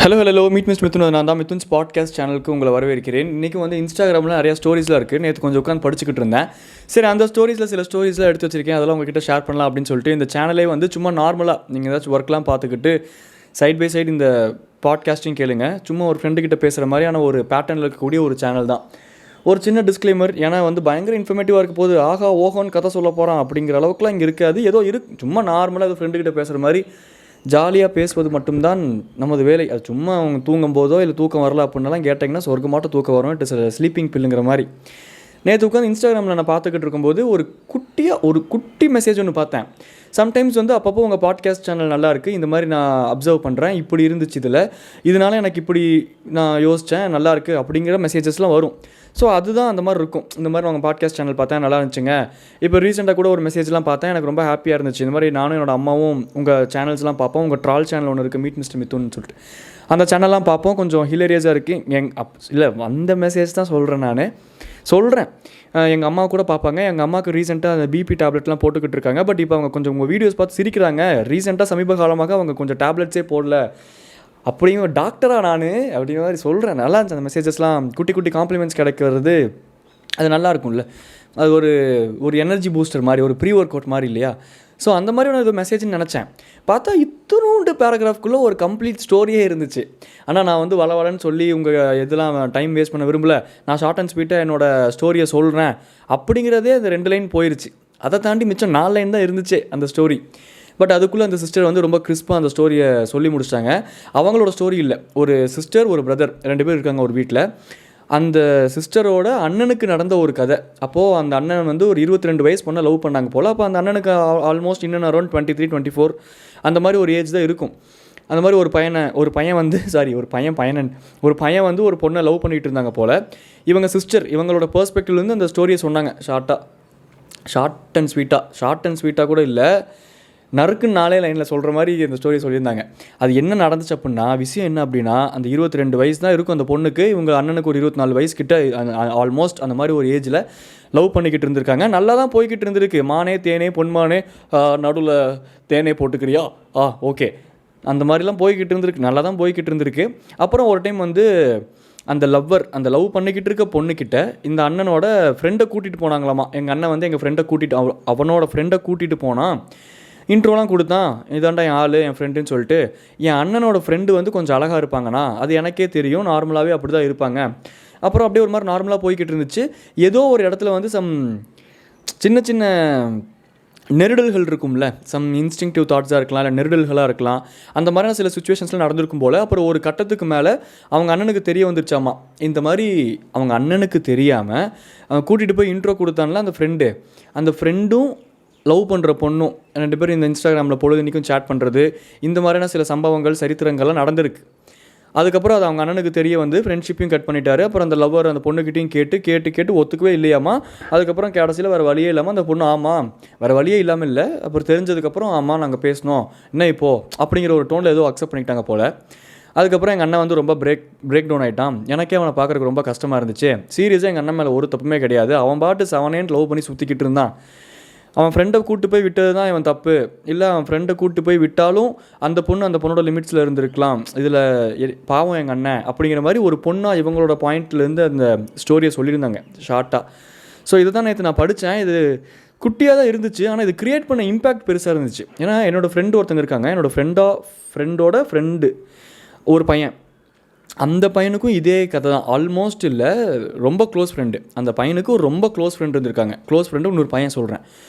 Hello meet miss Mithun. நான் தான் மித்துன்ஸ் podcast சேனலுக்கு உங்களை வரவேற்கிறேன். இன்றைக்கி வந்து இன்ஸ்டாகிராமில் நிறையா ஸ்டோரிஸ்லாம் இருக்குது. நேற்று கொஞ்சம் உட்காந்து படிச்சுக்கிட்டு இருந்தேன். சரி, அந்த ஸ்டோரிஸில் சில ஸ்டோரிஸ்லாம் எடுத்து வச்சிருக்கேன், அதெல்லாம் உங்ககிட்ட ஷேர் பண்ணலாம் அப்படின்னு சொல்லிட்டு இந்த சேனலே வந்து சும்மா நார்மலாக நீங்கள் ஏதாச்சும் ஒர்க்லாம் பார்த்துக்கிட்டு சைட் பை சைடு இந்த பாட்காஸ்ட்டையும் கேளுங்க. சும்மா ஒரு ஃப்ரெண்டுக்கிட்ட பேசுகிற மாதிரியான ஒரு பேட்டர்னில் இருக்கக்கூடிய ஒரு சேனல் தான். ஒரு சின்ன டிஸ்க்ளைமர், ஏன்னா வந்து பயங்கர இன்ஃபர்மேட்டிவாக இருக்க போது ஆகா ஓஹோன்னு கதை சொல்ல போகிறான் அப்படிங்கிற அளவுக்குலாம் இங்கே இருக்காது. ஏதோ சும்மா நார்மலாக அது ஃப்ரெண்டுக்கிட்ட பேசுகிற மாதிரி ஜாலியாக பேசுவது மட்டும்தான் நமது வேலை. அது சும்மா அவங்க தூங்கும் போதோ இல்லை தூக்கம் வரல அப்படின்னாலாம் கேட்டிங்கன்னா சொர்க்கமாட்ட தூக்கம் வரும். இட் இஸ் ஸ்லீப்பிங் பில்லுங்கிற மாதிரி. நேற்று உட்காந்து இன்ஸ்டாகிராமில் நான் பார்த்துக்கிட்டு இருக்கும்போது ஒரு குட்டி மெசேஜ் ஒன்று பார்த்தேன். சம்டைம்ஸ் வந்து அப்பப்போ உங்கள் பாட்காஸ்ட் சேனல் நல்லா இருக்குது, இந்த மாதிரி நான் அப்சர்வ் பண்ணுறேன், இப்படி இருந்துச்சு இதனால் எனக்கு இப்படி நான் யோசித்தேன், நல்லா இருக்குது அப்படிங்கிற மெசேஜஸ்லாம் வரும். ஸோ அதுதான் அந்த மாதிரி இருக்கும். இந்த மாதிரி உங்கள் பாட்காஸ்ட் சேனல் பார்த்தேன், நல்லா இருந்துச்சுங்க. இப்போ ரீசெண்டாக கூட ஒரு மெசேஜ்லாம் பார்த்தேன், எனக்கு ரொம்ப ஹாப்பியாக இருந்துச்சு. இந்த மாதிரி நானும் என்னோடய அம்மாவும் உங்கள் சேனல்ஸ்லாம் பார்ப்போம். உங்கள் ட்ரால் சேனல் ஒன்று இருக்குது, மீட் மிஸ்டர் மித்துன்னு சொல்லிட்டு, அந்த சேனல்லாம் பார்ப்போம். கொஞ்சம் ஹிலேரியஸாக இருக்குது. இல்லை அந்த மெசேஜ் தான் சொல்கிறேன். எங்கள் அம்மா கூட பார்ப்பாங்க. எங்கள் அம்மாவுக்கு ரீசெண்டாக அந்த பிபி டேப்லெட்லாம் போட்டுக்கிட்டு இருக்காங்க. பட் இப்போ அவங்க கொஞ்சம் உங்கள் வீடியோஸ் பார்த்து சிரிக்கிறாங்க. ரீசெண்டாக சமீப காலமாக அவங்க கொஞ்சம் டேப்லெட்ஸே போடல. அப்படிங்கிற டாக்டராக நான் அப்படிங்கிற மாதிரி சொல்கிறேன். நல்லா இருந்துச்சு அந்த மெசேஜஸ்லாம். குட்டி காம்ப்ளிமெண்ட்ஸ் கிடைக்கிறது அது நல்லா இருக்கும்ல. அது ஒரு எனர்ஜி பூஸ்டர் மாதிரி, ஒரு ப்ரீ ஒர்க் அவுட் மாதிரி இல்லையா? ஸோ அந்த மாதிரி நான் இது மெசேஜ்னு நினச்சேன். பார்த்தா இத்தனோண்டு பேராகிராஃப்குள்ளே ஒரு கம்ப்ளீட் ஸ்டோரியே இருந்துச்சு. ஆனால் நான் வந்து வளன்னு சொல்லி உங்கள் இதெல்லாம் டைம் வேஸ்ட் பண்ண விரும்பல, நான் ஷார்ட் அண்ட் ஸ்வீட்டாக என்னோடய ஸ்டோரியை சொல்கிறேன் அப்படிங்கிறதே அந்த 2 லைன் போயிடுச்சு. அதை தாண்டி மிச்சம் 4 லைன் தான் இருந்துச்சு அந்த ஸ்டோரி. பட் அதுக்குள்ளே அந்த சிஸ்டர் வந்து ரொம்ப கிறிஸ்பாக அந்த ஸ்டோரியை சொல்லி முடிச்சிட்டாங்க. அவங்களோட ஸ்டோரி இல்லை, ஒரு சிஸ்டர் ஒரு பிரதர் 2 பேர் இருக்காங்க ஒரு வீட்டில். அந்த சிஸ்டரோட அண்ணனுக்கு நடந்த ஒரு கதை. அப்போது அந்த அண்ணன் வந்து ஒரு 22 வயசு பொண்ணை லவ் பண்ணாங்க போல். அப்போ அந்த அண்ணனுக்கு ஆல்மோஸ்ட் இன்னும் அரௌண்ட் 23, 24 அந்த மாதிரி ஒரு ஏஜ் தான் இருக்கும். அந்த மாதிரி ஒரு பையன் வந்து ஒரு பொண்ணை லவ் பண்ணிகிட்டு இருந்தாங்க போல். இவங்க சிஸ்டர் இவங்களோட பெர்ஸ்பெக்டிவ்லேருந்து அந்த ஸ்டோரியை சொன்னாங்க. ஷார்ட் அண்ட் ஸ்வீட்டாக கூட இல்லை, நறுக்குன்னு 4 லைனில் சொல்கிற மாதிரி அந்த ஸ்டோரி சொல்லியிருந்தாங்க. அது என்ன நடந்துச்சு அப்படின்னா, விஷயம் என்ன அப்படின்னா, அந்த 22 வயசு தான் இருக்கும் அந்த பொண்ணுக்கு. இவங்க அண்ணனுக்கு ஒரு 24 வயசு கிட்ட ஆல்மோஸ்ட் அந்த மாதிரி ஒரு ஏஜில் லவ் பண்ணிக்கிட்டு இருந்திருக்காங்க. நல்லா தான் போய்கிட்டு இருந்திருக்கு. மானே தேனே பொன்மானே நடுவில் தேனே போட்டுக்கிறியா, ஓகே, அந்த மாதிரிலாம் போய்கிட்டு இருந்திருக்கு. நல்லா தான் போய்கிட்டு இருந்திருக்கு. அப்புறம் ஒரு டைம் வந்து அந்த லவ் பண்ணிக்கிட்டு இருக்க பொண்ணுக்கிட்ட இந்த அண்ணனோட ஃப்ரெண்டை கூட்டிகிட்டு போனாங்களாமா. எங்கள் அண்ணன் வந்து அவனோட ஃப்ரெண்டை கூட்டிகிட்டு போனான். இன்ட்ரோலாம் கொடுத்தான், இதாண்டா என் ஆள், என் ஃப்ரெண்டுன்னு சொல்லிட்டு. என் அண்ணனோட ஃப்ரெண்டு வந்து கொஞ்சம் அழகாக இருப்பாங்கண்ணா, அது எனக்கே தெரியும், நார்மலாகவே அப்படி தான் இருப்பாங்க. அப்புறம் அப்படியே ஒரு மாதிரி நார்மலாக போய்கிட்டு இருந்துச்சு. ஏதோ ஒரு இடத்துல வந்து சின்ன நெருடல்கள் இருக்கும்ல, இன்ஸ்டிங்டிவ் தாட்ஸாக இருக்கலாம், இல்லை நெருடல்களாக இருக்கலாம். அந்த மாதிரியான சில சுச்சுவேஷன்ஸ்லாம் நடந்திருக்கும் போல். அப்புறம் ஒரு கட்டத்துக்கு மேலே அவங்க அண்ணனுக்கு தெரிய வந்துருச்சாமா. இந்த மாதிரி அவங்க அண்ணனுக்கு தெரியாமல் அவன் கூட்டிகிட்டு போய் இன்ட்ரோ கொடுத்தான்ல அந்த ஃப்ரெண்டும் லவ் பண்ணுற பொண்ணும் 2 பேரும் இந்த இன்ஸ்டாகிராமில் பொழுதுனிக்கும் சேட் பண்ணுறது, இந்த மாதிரியான சில சம்பவங்கள் சரித்திரங்கள்லாம் நடந்திருக்கு. அதுக்கப்புறம் அது அவங்க அண்ணனுக்கு தெரிய வந்து ஃப்ரெண்ட்ஷிப்பையும் கட் பண்ணிட்டாரு. அப்புறம் அந்த லவ்வர் அந்த பொண்ணுக்கிட்டையும் கேட்டு ஒத்துக்கவே இல்லையாமா. அதுக்கப்புறம் கடைசியில் வேறு வழியே இல்லாமல் அந்த பொண்ணு வேறு வழியே இல்லாமல் இல்லை, அப்புறம் தெரிஞ்சதுக்கப்புறம் நாங்கள் பேசினோம், என்ன இப்போது அப்படிங்கிற ஒரு டோனில் ஏதோ அக்செப்ட் பண்ணிட்டாங்க போல். அதுக்கப்புறம் எங்கள் அண்ணன் வந்து ரொம்ப பிரேக் டவுன் ஆகிட்டான். எனக்கே அவனை பார்க்குறதுக்கு ரொம்ப கஷ்டமாக இருந்துச்சு. சீரியஸாக எங்கள் அண்ணன் மேலே ஒரு தப்புமே கிடையாது. அவன் பாட்டு 7 லவ் பண்ணி சுற்றிக்கிட்டு இருந்தான். அவன் ஃப்ரெண்டை கூப்பிட்டு போய் விட்டது தான் இவன் தப்பு. இல்லை, அவன் ஃப்ரெண்டை கூப்பிட்டு போய் விட்டாலும் அந்த பொண்ணோட லிமிட்ஸில் இருந்திருக்கலாம். இதில் பாவம் எங்கள் அண்ணன் அப்படிங்கிற மாதிரி ஒரு பொண்ணாக இவங்களோட பாயிண்ட்லேருந்து அந்த ஸ்டோரியை சொல்லியிருந்தாங்க ஷார்ட்டாக. ஸோ இதை தான் நேற்று நான் படித்தேன். இது குட்டியாக தான் இருந்துச்சு, ஆனால் இது க்ரியேட் பண்ண இம்பேக்ட் பெருசாக இருந்துச்சு. ஏன்னா என்னோடய ஃப்ரெண்டு ஒருத்தங்க இருக்காங்க, என்னோடய ஃப்ரெண்டோட ஃப்ரெண்டு ஒரு பையன். அந்த பையனுக்கும் இதே கதை தான். ஆல்மோஸ்ட் இல்லை, ரொம்ப க்ளோஸ் ஃப்ரெண்டு. அந்த பையனுக்கு ஒரு ரொம்ப க்ளோஸ் ஃப்ரெண்டு இருந்திருக்காங்க. க்ளோஸ் ஃப்ரெண்டு இன்னொரு பையன் சொல்கிறேன்,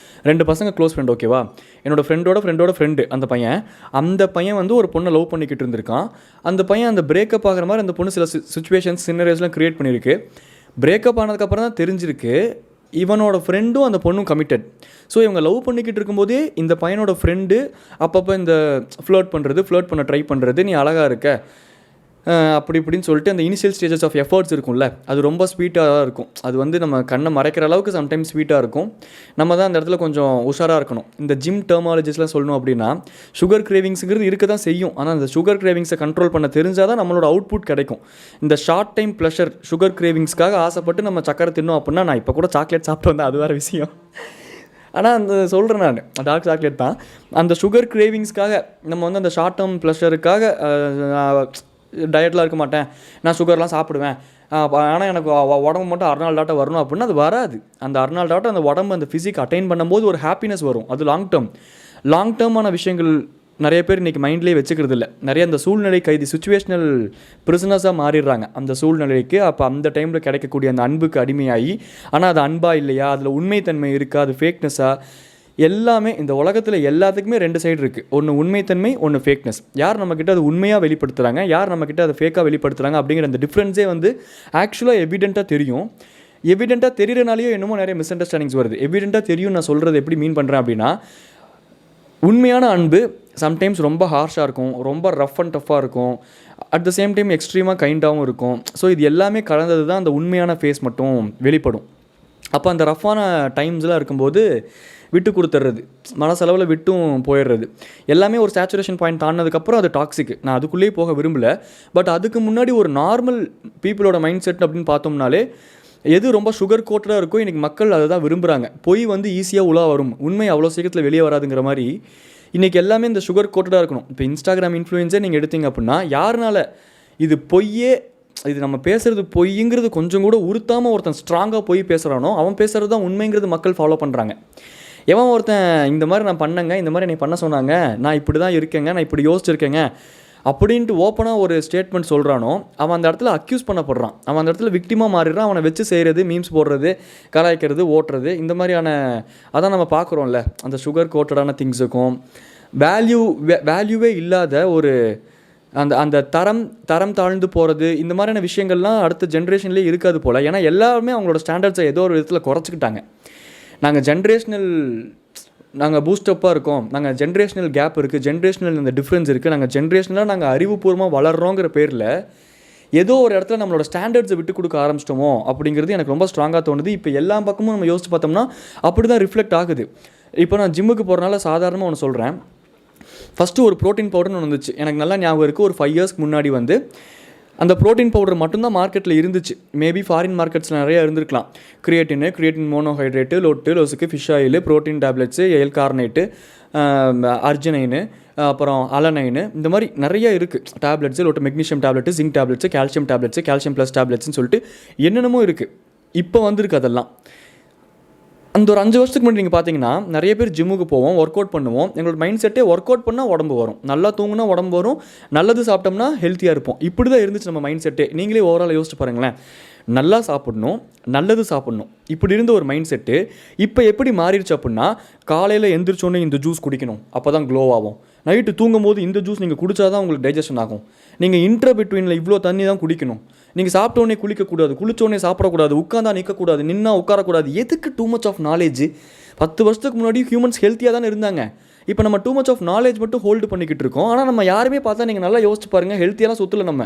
2 பசங்க க்ளோஸ் ஃப்ரெண்ட், ஓகேவா? என்னோடய ஃப்ரெண்டோட ஃப்ரெண்டு அந்த பையன் வந்து ஒரு பொண்ணை லவ் பண்ணிக்கிட்டு இருந்திருக்கான். அந்த பையன் அந்த பிரேக்கப் ஆகிற மாதிரி அந்த பொண்ணு சில சுச்சுவேஷன்ஸ் சின்னரேஸ்லாம் க்ரியேட் பண்ணியிருக்கு. பிரேக்கப் ஆனதுக்கப்புறம் தான் தெரிஞ்சிருக்கு இவனோட ஃப்ரெண்டும் அந்த பொண்ணும் கமிட்டட். ஸோ இவங்க லவ் பண்ணிக்கிட்டு இருக்கும்போதே இந்த பையனோட ஃப்ரெண்டு அப்பப்போ இந்த ஃப்ளர்ட் பண்ண ட்ரை பண்ணுறது, நீ அழகாக இருக்க அப்படி இப்படின்னு சொல்லிட்டு அந்த இனிஷியல் ஸ்டேஜஸ் ஆஃப் எஃபர்ட்ஸ் இருக்கும்ல, அது ரொம்ப ஸ்வீட்டாக தான் இருக்கும். அது வந்து நம்ம கண்ணை மறைக்கிற அளவுக்கு சம்டைம்ஸ் ஸ்வீட்டாக இருக்கும். நம்ம தான் அந்த இடத்துல கொஞ்சம் உஷாராக இருக்கணும். இந்த ஜிம் டெர்மாலஜிஸ்லாம் சொல்லணும் அப்படின்னா, சுகர் கிரேவிங்ஸுங்கிறது இருக்க தான் செய்யும். ஆனால் அந்த சுகர் கிரேவிங்ஸை கண்ட்ரோல் பண்ண தெரிஞ்சால் தான் நம்மளோட அவுட்புட் கிடைக்கும். இந்த ஷார்ட் டைம் ப்ளஷர் சுகர் கிரேவிங்ஸ்க்காக ஆசைப்பட்டு நம்ம சக்கரை தின்னோம் அப்படின்னா, நான் இப்போ கூட சாக்லேட் சாப்பிட்டு வந்தேன், அது வேறு விஷயம். ஆனால் அந்த சொல்கிறேன் நான், டார்க் சாக்லேட் தான். அந்த சுகர் கிரேவிங்ஸ்க்காக நம்ம வந்து அந்த ஷார்ட் டேர்ம் ப்ளஷருக்காக டயட்லாம் இருக்க மாட்டேன், நான் சுகர்லாம் சாப்பிடுவேன், ஆனால் எனக்கு உடம்பு மட்டும் அர்னால்டாட்டம் வரணும் அப்படின்னா அது வராது. அந்த அர்னால்டாட்டம் அந்த உடம்பு அந்த ஃபிசிக் அட்டைன் பண்ணும்போது ஒரு ஹாப்பினஸ் வரும். அது லாங் டேர்மான விஷயங்கள் நிறைய பேர் இன்றைக்கி மைண்ட்லேயே வச்சுக்கிறது இல்லை. நிறைய அந்த சூழ்நிலை கைதி சிச்சுவேஷனல் பிரிசனஸாக மாறிடுறாங்க அந்த சூழ்நிலைக்கு. அப்போ அந்த டைமில் கிடைக்கக்கூடிய அந்த அன்புக்கு அடிமையாகி, ஆனால் அது அன்பா இல்லையா, அதில் உண்மைத்தன்மை இருக்கா, அது ஃபேக்னஸாக, எல்லாமே இந்த உலகத்தில் எல்லாத்துக்குமே 2 சைடு இருக்குது. ஒன்று உண்மைத்தன்மை, ஒன்று ஃபேக்னஸ். யார் நம்மக்கிட்ட அது உண்மையாக வெளிப்படுத்துகிறாங்க, யார் நம்மக்கிட்ட அதை ஃபேக்காக வெளிப்படுத்துகிறாங்க அப்படிங்கிற அந்த டிஃப்ரென்ஸே வந்து ஆக்சுவலாக எவிடெண்ட்டாக தெரியும். எவிடெண்ட்டாக தெரிகிறனாலேயோ என்னமோ நிறைய மிஸ் அண்டர்ஸ்டாண்டிங்ஸ் வருது. எவிடெண்ட்டாக தெரியும் நான் சொல்கிறது எப்படி மீன் பண்ணுறேன் அப்படின்னா, உண்மையான அன்பு சம்டைம்ஸ் ரொம்ப ஹார்ஷாக இருக்கும், ரொம்ப ரஃப் அண்ட் டஃப்பாக இருக்கும், அட் த சேம் டைம் எக்ஸ்ட்ரீமாக கைண்டாகவும் இருக்கும். ஸோ இது எல்லாமே கலந்தது தான் அந்த உண்மையான ஃபேஸ் மட்டும் வெளிப்படும். அப்போ அந்த ரஃப்பான டைம்ஸ்லாம் இருக்கும்போது விட்டு கொடுத்துட்றது, மனசளவில் விட்டும் போயிடுறது, எல்லாமே ஒரு சேச்சுரேஷன் பாயிண்ட் தாண்டினதுக்கப்புறம் அது டாக்ஸிக். நான் அதுக்குள்ளேயே போக விரும்பலை. பட் அதுக்கு முன்னாடி ஒரு நார்மல் பீப்புளோட மைண்ட் செட் அப்படின்னு பார்த்தோம்னாலே எது ரொம்ப சுகர் கோட்டடாக இருக்கோ இன்றைக்கி மக்கள் அதை தான் விரும்புகிறாங்க. பொய் வந்து ஈஸியாக உலா வரும், உண்மை அவ்வளோ சீக்கிரத்தில் வெளியே வராதுங்கிற மாதிரி இன்றைக்கி எல்லாமே இந்த சுகர் கோட்டடாக இருக்கணும். இப்போ இன்ஸ்டாகிராம் இன்ஃப்ளூயன்ஸே நீங்கள் எடுத்தீங்க அப்படின்னா, யாருனால இது பொய்யே, இது நம்ம பேசுகிறது பொய்ங்கிறது கொஞ்சம் கூட உறுத்தாமல் ஒருத்தன் ஸ்ட்ராங்காக பொய் பேசுகிறானோ அவன் பேசுகிறது தான் உண்மைங்கிறது மக்கள் ஃபாலோ பண்ணுறாங்க. எவன் ஒருத்தன் இந்த மாதிரி நான் பண்ணேங்க, இந்த மாதிரி என்னை பண்ண சொன்னாங்க, நான் இப்படி தான் இருக்கேங்க, நான் இப்படி யோசிச்சிருக்கேங்க அப்படின்ட்டு ஓப்பனாக ஒரு ஸ்டேட்மெண்ட் சொல்கிறானோ அவன் அந்த இடத்துல அக்யூஸ் பண்ணப்படுறான், அவன் அந்த இடத்துல விக்டிமாக மாறிடுறான். அவனை வச்சு செய்கிறது, மீம்ஸ் போடுறது, கலாய்க்கிறது, ஓட்டுறது, இந்த மாதிரியான அதான் நம்ம பார்க்குறோம்ல. அந்த சுகர் கோட்டடான திங்ஸுக்கும் வேல்யூவே இல்லாத ஒரு அந்த அந்த தரம் தாழ்ந்து போகிறது, இந்த மாதிரியான விஷயங்கள்லாம் அடுத்த ஜென்ரேஷன்லேயே இருக்காது போல். ஏன்னா எல்லாருமே அவங்களோட ஸ்டாண்டர்ட்ஸை ஏதோ ஒரு விதத்தில் குறைச்சிக்கிட்டாங்க. நாங்கள் பூஸ்டப்பாக இருக்கோம், நாங்கள் ஜென்ரேஷனல் கேப் இருக்குது, ஜென்ரேஷனல் இந்த டிஃப்ரென்ஸ் இருக்குது, நாங்கள் ஜென்ரேஷனலாக நாங்கள் அறிவுபூர்வமாக வளர்கிறோங்கிற பேரில் ஏதோ ஒரு இடத்துல நம்மளோட ஸ்டாண்டர்ட்ஸை விட்டு கொடுக்க ஆரம்பிச்சிட்டோமோ அப்படிங்கிறது எனக்கு ரொம்ப ஸ்ட்ராங்காக தோணுது. இப்போ எல்லா பக்கமும் நம்ம யோசிச்சு பார்த்தோம்னா அப்படி தான் ரிஃப்ளெக்ட் ஆகுது. இப்போ நான் ஜிம்முக்கு போகிறனால சாதாரணமாக ஒன்று சொல்கிறேன். ஃபஸ்ட்டு ஒரு ப்ரோட்டீன் பவுடர்னு ஒன்று வந்துச்சு, எனக்கு நல்லா ஞாபகம் இருக்குது. ஒரு 5 இயர்ஸ்க்கு முன்னாடி வந்து அந்த ப்ரோட்டீன் பவுடர் மட்டும்தான் மார்க்கெட்டில் இருந்துச்சு. மேபி ஃபாரின் மார்க்கெட்ஸில் நிறையா இருந்திருக்கலாம். கிரியேட்டின் மோனோஹைட்ரேட்டு, லோஸுக்கு fish oil, protein tablets, L carnitine, arginine, அப்புறம் அலனைனு, இந்த மாதிரி நிறைய இருக்குது tablets. Magnesium tablet, zinc tablets, calcium plus டேப்லெட்ஸ்னு சொல்லிட்டு என்னென்னமோ இருக்குது. இப்போ வந்திருக்கு அதெல்லாம். அந்த ஒரு 5 வருஷத்துக்கு முன்னாடி நீங்கள் பார்த்தீங்கன்னா நிறைய பேர் ஜிம்முக்கு போவோம், ஒர்க் அவுட் பண்ணுவோம். எங்களோட மைண்ட் செட்டே ஒர்க் அவுட் பண்ணால் உடம்பு வரும், நல்லா தூங்கினா உடம்பு வரும், நல்லது சாப்பிட்டோம்னா ஹெல்த்தியாக இருப்போம். இப்படி தான் இருந்துச்சு நம்ம மைண்ட் செட்டே. நீங்களே ஓவரால் யோசிச்சு பாருங்களேன். நல்லா சாப்பிடணும், நல்லது சாப்பிடணும், இப்படி இருந்த ஒரு மைண்ட் செட்டு இப்போ எப்படி மாறிடுச்சு அப்படின்னா, காலையில் எந்திரிச்சோன்னே இந்த ஜூஸ் குடிக்கணும், அப்போ தான் க்ளோ ஆகும். நைட்டு தூங்கும் போது இந்த ஜூஸ் நீங்கள் குடித்தா தான் உங்களுக்கு டைஜஷன் ஆகும். நீங்கள் பிட்வீனில் இவ்வளோ தண்ணி தான் குடிக்கணும். நீங்கள் சாப்பிட்டோன்னே குளிக்கக்கூடாது, குளிச்சோடனே சாப்பிடக்கூடாது, உட்காந்தா நிற்கக்கூடாது, நின்னா உட்காரக்கூடாது. எதுக்கு டூ மச் ஆஃப் நாலேஜ்? 10 வருஷத்துக்கு முன்னாடி ஹியூமன்ஸ் ஹெல்த்தியாக தானே இருந்தாங்க. இப்போ நம்ம டூ மச் ஆஃப் நாலேஜ் மட்டும் ஹோல்டு பண்ணிக்கிட்டு இருக்கோம். ஆனால் நம்ம யாருமே பார்த்தா நீங்கள் நல்லா யோசிச்சு பாருங்கள், ஹெல்த்தியெல்லாம் சுற்றல. நம்ம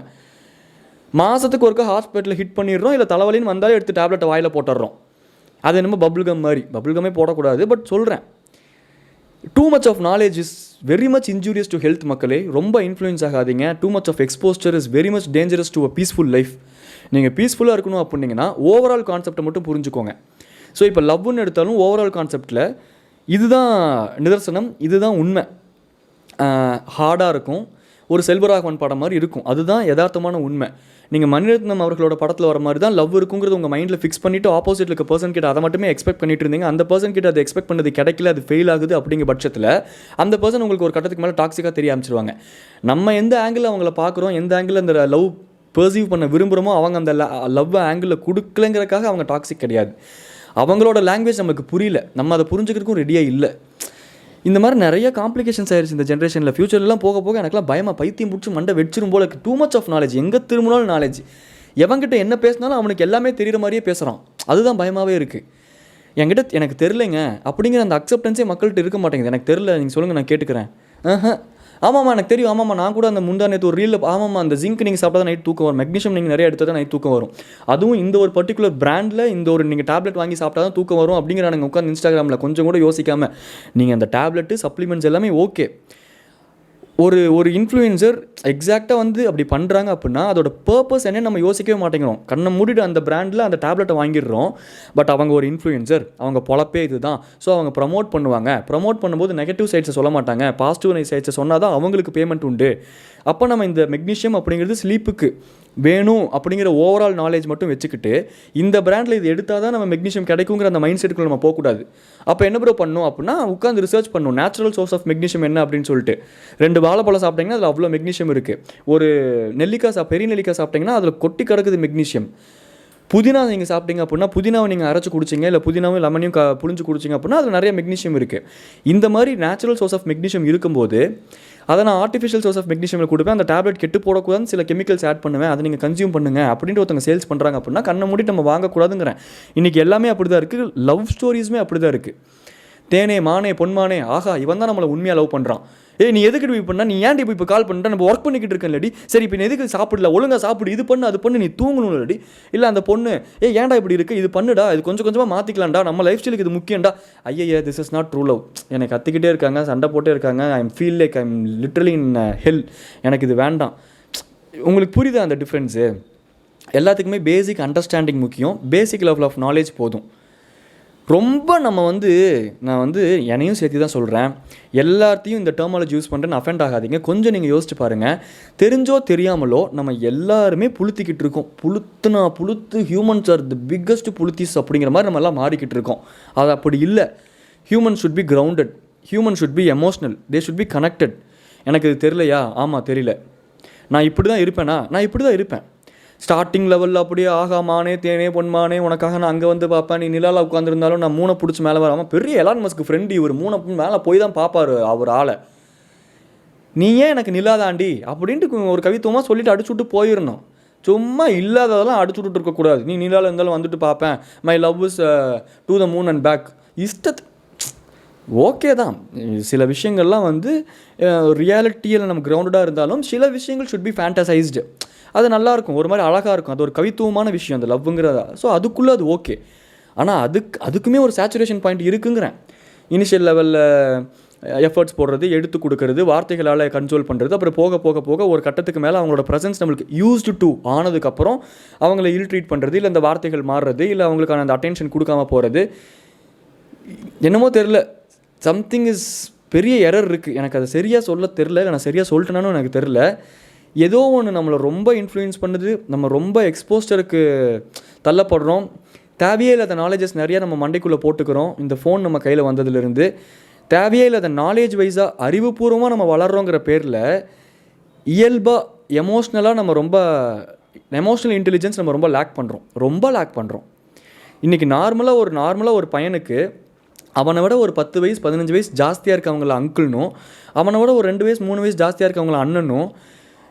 மாதத்துக்கு ஒருக்கா ஹாஸ்பிட்டலில் ஹிட் பண்ணிடுறோம், இல்லை தலைவலின்னு வந்தாலே எடுத்து டேப்லெட்டை வாயில் போட்டுடுறோம். அது என்னமோ பபுள் கம் மாதிரி. பபுள் கம்மே போடக்கூடாது, பட் சொல்கிறேன், too much of knowledge is very much injurious to health. மக்களே ரொம்ப இன்ஃப்ளூயன்ஸ் ஆகாதீங்க. Too much of exposure is very much dangerous to a peaceful life. நீங்கள் பீஸ்ஃபுல்லாக இருக்கணும் அப்படின்னீங்கன்னா ஓவரால் கான்செப்டை மட்டும் புரிஞ்சுக்கோங்க. ஸோ இப்போ லவ்னு எடுத்தாலும் ஓவரால் கான்செப்டில் இதுதான் நிதர்சனம், இதுதான் உண்மை. ஹார்டாக இருக்கும், ஒரு செல்வராகவன் படம் மாதிரி இருக்கும், அதுதான் யதார்த்தமான உண்மை. நீங்கள் மணிரத்னம் அவர்களோட படத்தில் வர மாதிரி தான் லவ் இருக்குங்கிறது உங்கள் மைண்டில் ஃபிக்ஸ் பண்ணிவிட்டு ஆப்போசிட்டில் இருக்க பர்சன் கிட்ட அதை மட்டுமே எக்ஸ்பெக்ட் பண்ணிட்டு இருந்தீங்க. அந்த பர்சன் கிட்ட அதை எக்ஸ்பெக்ட் பண்ணது கிடைக்கல, அது ஃபெயில் ஆகுது. அப்படிங்கிற பட்சத்தில் அந்த பர்சன் உங்களுக்கு ஒரு கட்டத்துக்கு மேலே டாக்ஸிக்காக தெரிய ஆரம்பிச்சிருவாங்க. நம்ம எந்த ஆங்கிளில் அவங்கள பார்க்குறோம், எந்த ஆங்கிளில் அந்த லவ் பர்சீவ் பண்ண விரும்புகிறோமோ அவங்க அந்த லவ் ஆங்கிளில் கொடுக்கலங்கிறக்காக அவங்க டாக்ஸிக் கிடையாது. அவங்களோட லாங்குவேஜ் நமக்கு புரியல, நம்ம அதை புரிஞ்சுக்கிறதுக்கும் ரெடியாக இல்லை. இந்த மாதிரி நிறைய காம்ப்ளிகேஷன்ஸ் ஆயிடுச்சு இந்த ஜென்ரேஷனில். ஃபியூச்சர்லாம் போக போக எனக்குலாம் பயமாக பைத்தியம் பிடிச்சி மண்டை வெடிச்சிரும் போல. டூ மச் ஆஃப் நாலேஜ், எங்கே திரும்பினாலும் நாலேஜ். எவன்கிட்ட என்ன பேசினாலும் அவனுக்கு எல்லாமே தெரிகிற மாதிரியே பேசுகிறான். அதுதான் பயமாகவே இருக்குது. எனக்கு தெரிலைங்க அப்படிங்கிற அந்த அக்செப்டன்ஸே மக்கள்கிட்ட இருக்க மாட்டேங்குது. எனக்கு தெரில, நீங்கள் சொல்லுங்கள், நான் கேட்டுக்கிறேன். ஆமாம்மா எனக்கு தெரியும், ஆமாம்மா நான் கூட அந்த முந்தா நேற்று ஒரு ரீலில், ஆமாம்மா அந்த ஜிங்க் நீங்கள் சாப்பிட்டா தான் நைட் தூக்கம் வரும், மெக்னீஷியம் நீங்கள் நிறைய எடுத்தால் தான் நைட் தூக்கம் வரும், அதுவும் இந்த ஒரு பர்டிகுலர் பிராண்டில் இந்த ஒரு நீங்கள் டேப்லெட் வாங்கி சாப்பிட்டா தான் தூக்கம் வரும் அப்படிங்கிறானுங்க உட்காந்து இன்ஸ்டாகிராமில். கொஞ்சம் கூட யோசிக்காமல் நீங்கள் அந்த டேப்லெட்டு சப்ளிமெண்ட்ஸ் எல்லாமே ஓகே. ஒரு ஒரு இன்ஃப்ளூயன்சர் எக்ஸாக்டாக வந்து அப்படி பண்ணுறாங்க அப்படின்னா அதோட பர்பஸ் என்ன நம்ம யோசிக்கவே மாட்டேங்கிறோம். கண்ணை மூடிட்டு அந்த பிராண்டில் அந்த டேப்லெட்டை வாங்கிடுறோம். பட் அவங்க ஒரு இன்ஃப்ளூயன்சர், அவங்க பொழப்பே இது தான். ஸோ அவங்க ப்ரமோட் பண்ணுவாங்க. ப்ரமோட் பண்ணும்போது நெகட்டிவ் சைட்ஸை சொல்ல மாட்டாங்க, பாசிட்டிவ் சைட்ஸை சொன்னால் தான் அவங்களுக்கு பேமெண்ட் உண்டு. அப்போ நம்ம இந்த மெக்னீஷியம் அப்படிங்கிறது ஸ்லீப்புக்கு வேணும் அப்படிங்கிற ஓவரால் நாலேஜ் மட்டும் வச்சுக்கிட்டு இந்த பிராண்டில் இது எடுத்தால் தான் நம்ம மெக்னீஷியம் கிடைக்குங்கிற அந்த மைண்ட் செட்டுக்குள்ள நம்ம போகக்கூடாது. அப்போ என்ன ப்ரோ பண்ணணும் அப்படின்னா உட்காந்து ரிசர்ச் பண்ணணும் நேச்சுரல் சோர்ஸ் ஆஃப் மெக்னீஷியம் என்ன அப்படின்னு சொல்லிட்டு. 2 வாழைப்பழம் சாப்பிட்டீங்கன்னா அதில் அவ்வளோ மெக்னீஷியம் இருக்குது. ஒரு நெல்லிக்காய் பெரிய நெல்லிக்காய் சாப்பிட்டீங்கன்னா அதில் கொட்டி கிடக்குது மெக்னீஷியம். புதினா நீங்கள் சாப்பிட்டீங்க அப்படின்னா புதினாவை நீங்கள் அரைச்சி குடிச்சிங்க, இல்லை புதினாவும் லெமனையும் புளிஞ்சு குடிச்சிங்க அப்படின்னா அதில் நிறைய மெக்னீஷியம் இருக்குது. இந்த மாதிரி நேச்சுரல் சோர்ஸ் ஆஃப் மெக்னீஷியம் இருக்கும்போது அதை நான் ஆர்டிஃபிஷியல் சோர்ஸ் ஆஃப் மெக்னீஷியமில் கொடுப்பேன். அந்த டேப்லெட் கெட்டு போடக்கூடாதுன்னு சில கெமிக்கல்ஸ் ஆட் பண்ணுவேன், அதை நீங்கள் கன்சியூம் பண்ணுங்கள் அப்படின்ட்டு ஒருத்தங்க சேல்ஸ் பண்ணுறாங்க அப்படின்னா கண்ணை மூடிட்டு நம்ம வாங்கக்கூடாதுங்கிறேன். இன்றைக்கி எல்லாமே அப்படி தான் இருக்குது. லவ் ஸ்டோரிஸுமே அப்படி தான் இருக்குது. தேனே மானே பொன்மானே ஆஹா இவன் தான் நம்மளை உண்மையாக லவ் பண்ணுறான். நீ எதுக்கு இப்படி பண்ணா, நீ ஏன்டி இப்போ கால் பண்ணுற, நம்ம ஒர்க் பண்ணிக்கிட்டு இருக்கேன் இல்லடி, சரி இப்போ எதுக்கு சாப்பிடல, ஒழுங்காக சாப்பிடு, இது பண்ணு அது பண்ணு, நீ தூங்கணும் இல்லடி. இல்லை அந்த பொண்ணு ஏன்டா இப்படி இருக்குது, இது பண்ணுடா, இது கொஞ்சம் கொஞ்சமாக மாற்றிக்கலாம்டா, நம்ம லைஃப் ஸ்டைலுக்கு இது முக்கியம்டா. ஐயா this is not true love. எனக்கு கற்றுக்கிட்டே இருக்காங்க, சண்டை போட்டே இருக்காங்க, I am feel like I am literally in hell, எனக்கு இது வேண்டாம். உங்களுக்கு புரியுதா அந்த டிஃப்ரென்ஸு? எல்லாத்துக்குமே பேசிக் அண்டர்ஸ்டாண்டிங் முக்கியம், பேசிக் லெவல் ஆஃப் நாலேஜ் போதும். ரொம்ப நம்ம நான் என்னையும் சேர்த்து தான் சொல்கிறேன், எல்லாத்தையும் இந்த டெர்மாலஜி யூஸ் பண்ணுறேன்னு அஃபெண்ட் ஆகாதீங்க. கொஞ்சம் நீங்கள் யோசிச்சு பாருங்கள். தெரிஞ்சோ தெரியாமலோ நம்ம எல்லாருமே புளுத்திக்கிட்டு இருக்கோம். புளுத்து ஹியூமன்ஸ் ஆர் தி பிக்கஸ்ட் புளுத்திஸ் அப்படிங்கிற மாதிரி நம்ம எல்லாம் மாறிக்கிட்டு இருக்கோம். அது அப்படி இல்லை. Human should be grounded, human should be emotional, they should be connected. எனக்கு இது தெரியலையா, ஆமாம் தெரியல, நான் இப்படி தான் இருப்பேனா, நான் இப்படி தான் இருப்பேன். ஸ்டார்டிங் லெவலில் அப்படியே ஆகா மானே தேனே பொன்மானே உனக்காக நான் அங்கே வந்து பார்ப்பேன், நீ நிலாவில் உட்காந்துருந்தாலும் நான் 3 பிடிச்சி மேலே வராமல், பெரிய எலான் மஸ்க்கு ஃப்ரெண்டு இவர் 3 மேலே போய் தான் பார்ப்பார் அவர் ஆளை. நீ ஏன் எனக்கு நிலாதாண்டி அப்படின்ட்டு ஒரு கவித்துவமாக சொல்லிட்டு அடிச்சு விட்டு போயிடணும். சும்மா இல்லாததெல்லாம் அடிச்சு விட்டுட்டு இருக்கக்கூடாது. நீ நிலாவில் இருந்தாலும் வந்துட்டு பார்ப்பேன், my love is to the moon and back. Okay தான், சில விஷயங்கள்லாம் ரியாலிட்டியில் நம்ம கிரவுண்டடாக இருந்தாலும் சில விஷயங்கள் ஷுட் பி ஃபேண்டசைஸ்டு. அது நல்லாயிருக்கும், ஒரு மாதிரி அழகாக இருக்கும், அது ஒரு கவித்துவமான விஷயம் அந்த லவ்ங்கிறதா. ஸோ அதுக்குள்ளே அது ஓகே. ஆனால் அதுக்குமே ஒரு சேச்சுரேஷன் பாயிண்ட் இருக்குங்கிறேன். இனிஷியல் லெவலில் எஃபர்ட்ஸ் போடுறது, எடுத்து கொடுக்கறது, வார்த்தைகளால் கண்ட்ரோல் பண்ணுறது, அப்புறம் போக போக போக ஒரு கட்டத்துக்கு மேலே அவங்களோட ப்ரெசன்ஸ் நம்மளுக்கு யூஸ்டு டு ஆனதுக்கப்புறம் அவங்கள இல்ட்ரீட் பண்ணுறது, இல்லை அந்த வார்த்தைகள் மாறுறது, இல்லை அவங்களுக்கான அந்த அட்டென்ஷன் கொடுக்காமல் போகிறது, என்னமோ தெரில, சம்திங் இஸ் பெரிய எரர் இருக்குது. எனக்கு அதை சரியாக சொல்ல தெரில, நான் சரியாக சொல்லிட்டேனான்னு எனக்கு தெரில. ஏதோ ஒன்று நம்மளை ரொம்ப இன்ஃப்ளூயன்ஸ் பண்ணுது, நம்ம ரொம்ப எக்ஸ்போஸ்டருக்கு தள்ளப்படுறோம், தேவையே இல்லாத நாலேஜஸ் நிறையா நம்ம மண்டைக்குள்ளே போட்டுக்கிறோம். இந்த ஃபோன் நம்ம கையில் வந்ததுலேருந்து தேவையே இல்லாத நாலேஜ் வைஸாக அறிவுபூர்வமாக நம்ம வளர்கிறோங்கிற பேரில் இயல்பாக எமோஷ்னலாக நம்ம ரொம்ப எமோஷ்னல் இன்டெலிஜென்ஸ் நம்ம ரொம்ப லேக் பண்ணுறோம். இன்றைக்கி நார்மலாக ஒரு பையனுக்கு அவனை விட ஒரு 10 வயசு 15 வயசு ஜாஸ்தியாக இருக்கவங்கள அங்கிள்னும், அவனை விட ஒரு 2 வயசு 3 வயசு ஜாஸ்தியாக இருக்கவங்கள அண்ணனும்,